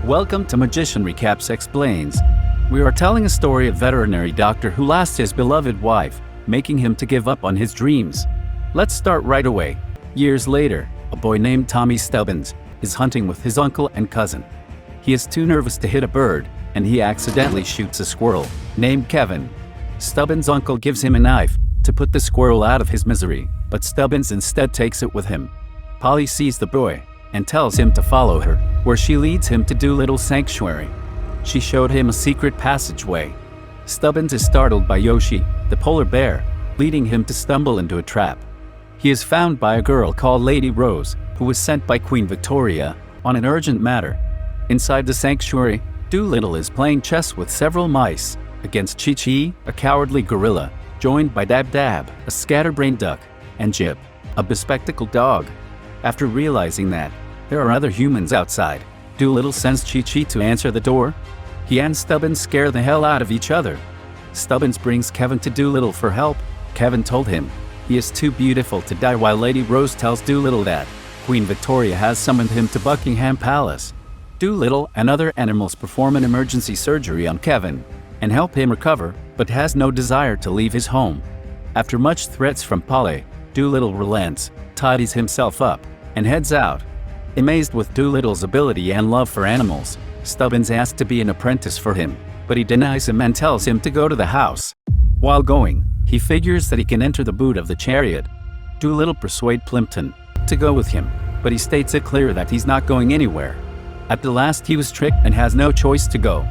Welcome to Magician Recaps Explains. We are telling a story of a veterinary doctor who lost his beloved wife, making him to give up on his dreams. Let's start right away. Years later, a boy named Tommy Stubbins is hunting with his uncle and cousin. He is too nervous to hit a bird, and he accidentally shoots a squirrel, named Kevin. Stubbins' uncle gives him a knife to put the squirrel out of his misery, but Stubbins instead takes it with him. Polly sees the boy and tells him to follow her, where she leads him to Doolittle's sanctuary. She showed him a secret passageway. Stubbins is startled by Yoshi, the polar bear, leading him to stumble into a trap. He is found by a girl called Lady Rose, who was sent by Queen Victoria on an urgent matter. Inside the sanctuary, Doolittle is playing chess with several mice against Chi-Chi, a cowardly gorilla, joined by Dab-Dab, a scatterbrained duck, and Jip, a bespectacled dog. After realizing that there are other humans outside, Doolittle sends Chi-Chi to answer the door. He and Stubbins scare the hell out of each other. Stubbins brings Kevin to Doolittle for help. Kevin told him he is too beautiful to die, while Lady Rose tells Doolittle that Queen Victoria has summoned him to Buckingham Palace. Doolittle and other animals perform an emergency surgery on Kevin and help him recover, but has no desire to leave his home. After much threats from Polly, Doolittle relents, tidies himself up, and heads out. Amazed with Doolittle's ability and love for animals, Stubbins asks to be an apprentice for him, but he denies him and tells him to go to the house. While going, he figures that he can enter the boot of the chariot. Doolittle persuades Plimpton to go with him, but he states it clear that he's not going anywhere. At the last, he was tricked and has no choice to go.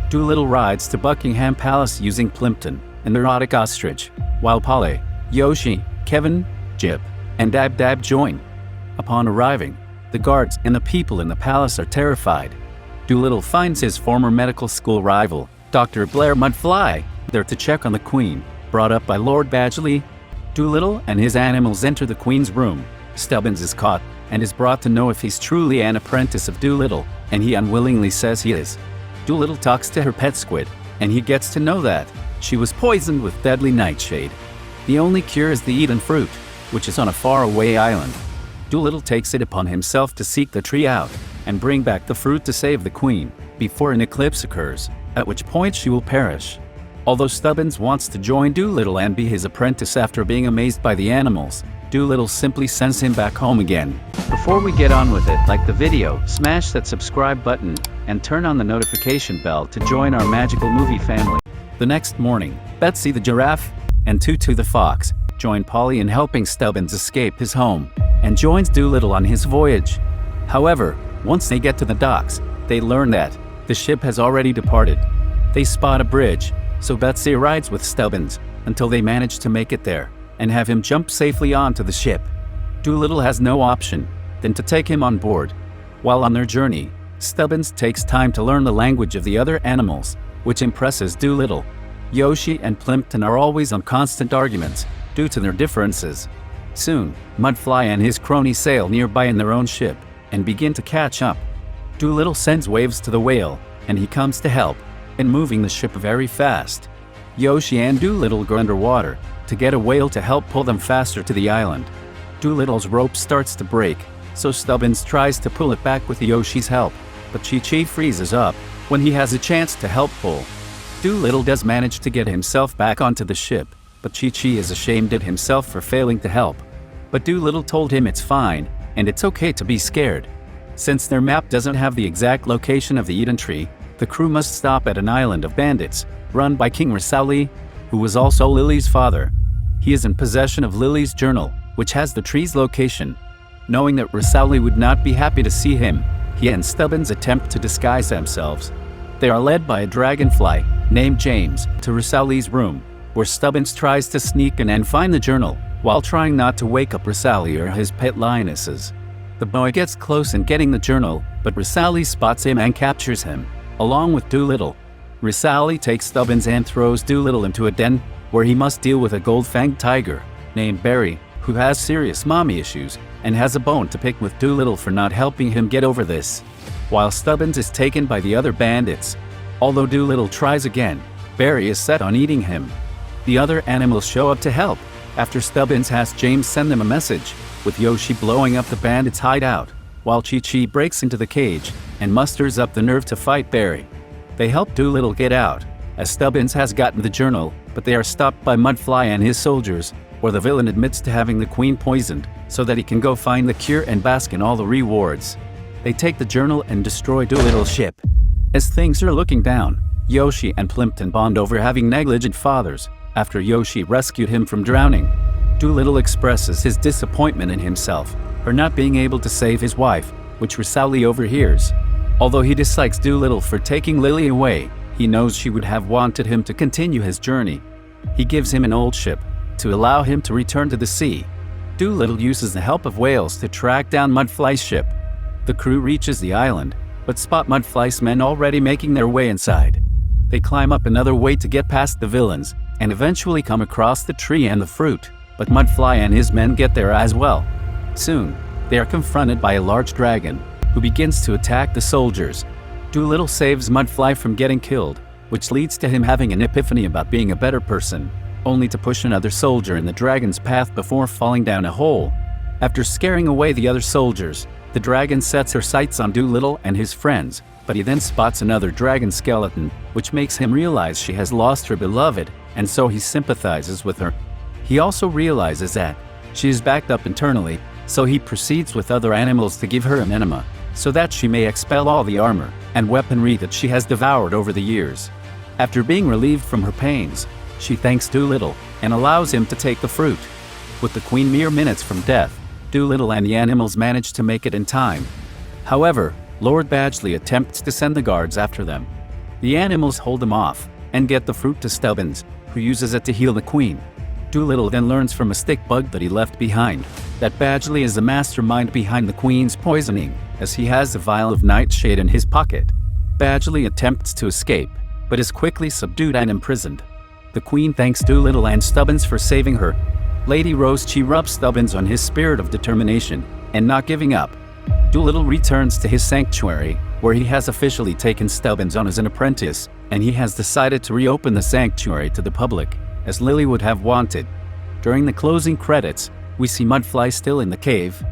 Doolittle rides to Buckingham Palace using Plimpton, an erotic ostrich, while Polly, Yoshi, Kevin, Jip, and Dab-Dab join. Upon arriving, the guards and the people in the palace are terrified. Doolittle finds his former medical school rival, Dr. Blair Mudfly, there to check on the Queen, brought up by Lord Badgley. Doolittle and his animals enter the Queen's room. Stubbins is caught and is brought to know if he's truly an apprentice of Doolittle, and he unwillingly says he is. Doolittle talks to her pet squid, and he gets to know that she was poisoned with deadly nightshade. The only cure is the eaten fruit, which is on a faraway island. Doolittle takes it upon himself to seek the tree out and bring back the fruit to save the Queen before an eclipse occurs, at which point she will perish. Although Stubbins wants to join Doolittle and be his apprentice after being amazed by the animals, Doolittle simply sends him back home again. Before we get on with it, like the video, smash that subscribe button, and turn on the notification bell to join our magical movie family. The next morning, Betsy the giraffe and Tutu the fox join Polly in helping Stubbins escape his home, and joins Doolittle on his voyage. However, once they get to the docks, they learn that the ship has already departed. They spot a bridge, so Betsy rides with Stubbins until they manage to make it there and have him jump safely onto the ship. Doolittle has no option than to take him on board. While on their journey, Stubbins takes time to learn the language of the other animals, which impresses Doolittle. Yoshi and Plimpton are always on constant arguments due to their differences. Soon, Mudfly and his crony sail nearby in their own ship and begin to catch up. Doolittle sends waves to the whale, and he comes to help in moving the ship very fast. Yoshi and Doolittle go underwater to get a whale to help pull them faster to the island. Doolittle's rope starts to break, so Stubbins tries to pull it back with Yoshi's help, but Chi-Chi freezes up when he has a chance to help pull. Doolittle does manage to get himself back onto the ship, but Chi-Chi is ashamed at himself for failing to help. But Doolittle told him it's fine, and it's okay to be scared. Since their map doesn't have the exact location of the Eden Tree, the crew must stop at an island of bandits, run by King Rasauli, who was also Lily's father. He is in possession of Lily's journal, which has the tree's location. Knowing that Rasauli would not be happy to see him, he and Stubbins attempt to disguise themselves. They are led by a dragonfly, named James, to Rasauli's room, where Stubbins tries to sneak in and find the journal, while trying not to wake up Rasauli or his pet lionesses. The boy gets close in getting the journal, but Rasauli spots him and captures him, along with Doolittle. Rasauli takes Stubbins and throws Doolittle into a den, where he must deal with a gold-fanged tiger, named Barry, who has serious mommy issues, and has a bone to pick with Doolittle for not helping him get over this. While Stubbins is taken by the other bandits. Although Doolittle tries again, Barry is set on eating him. The other animals show up to help, after Stubbins has James send them a message, with Yoshi blowing up the bandits' hideout, while Chi-Chi breaks into the cage and musters up the nerve to fight Barry. They help Doolittle get out, as Stubbins has gotten the journal, but they are stopped by Mudfly and his soldiers, where the villain admits to having the Queen poisoned, so that he can go find the cure and bask in all the rewards. They take the journal and destroy Doolittle's ship. As things are looking down, Yoshi and Plimpton bond over having negligent fathers, after Yoshi rescued him from drowning. Doolittle expresses his disappointment in himself for not being able to save his wife, which Sally overhears. Although he dislikes Doolittle for taking Lily away, he knows she would have wanted him to continue his journey. He gives him an old ship to allow him to return to the sea. Doolittle uses the help of whales to track down Mudfly's ship. The crew reaches the island, but spot Mudfly's men already making their way inside. They climb up another way to get past the villains, and eventually come across the tree and the fruit, but Mudfly and his men get there as well. Soon, they are confronted by a large dragon, who begins to attack the soldiers. Doolittle saves Mudfly from getting killed, which leads to him having an epiphany about being a better person, only to push another soldier in the dragon's path before falling down a hole. After scaring away the other soldiers, the dragon sets her sights on Doolittle and his friends, but he then spots another dragon skeleton, which makes him realize she has lost her beloved, and so he sympathizes with her. He also realizes that she is backed up internally, so he proceeds with other animals to give her an enema, so that she may expel all the armor and weaponry that she has devoured over the years. After being relieved from her pains, she thanks Doolittle and allows him to take the fruit. With the Queen mere minutes from death, Doolittle and the animals manage to make it in time. However, Lord Badgley attempts to send the guards after them. The animals hold them off and get the fruit to Stubbins, who uses it to heal the Queen. Doolittle then learns from a stick bug that he left behind that Badgley is the mastermind behind the Queen's poisoning, as he has a vial of nightshade in his pocket. Badgley attempts to escape, but is quickly subdued and imprisoned. The Queen thanks Doolittle and Stubbins for saving her. Lady Rose Chi rubs Stubbins on his spirit of determination and not giving up. Doolittle returns to his sanctuary, where he has officially taken Stubbins on as an apprentice, and he has decided to reopen the sanctuary to the public, as Lily would have wanted. During the closing credits, we see Mudfly still in the cave.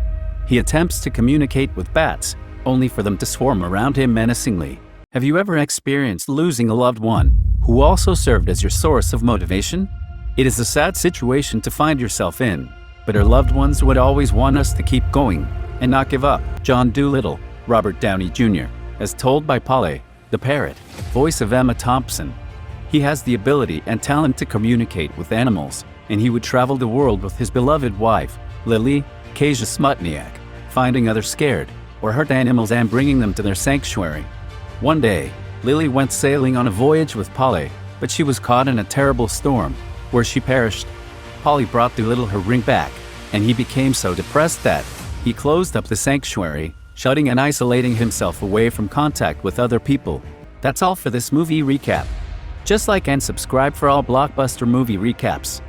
He attempts to communicate with bats, only for them to swarm around him menacingly. Have you ever experienced losing a loved one who also served as your source of motivation? It is a sad situation to find yourself in, but our loved ones would always want us to keep going and not give up. John Doolittle, Robert Downey Jr., as told by Polly, the parrot, voice of Emma Thompson. He has the ability and talent to communicate with animals, and he would travel the world with his beloved wife, Lily Kasia Smutniak, finding others scared or hurt animals and bringing them to their sanctuary. One day, Lily went sailing on a voyage with Polly, but she was caught in a terrible storm, where she perished. Polly brought Doolittle her ring back, and he became so depressed that he closed up the sanctuary, shutting and isolating himself away from contact with other people. That's all for this movie recap. Just like and subscribe for all blockbuster movie recaps.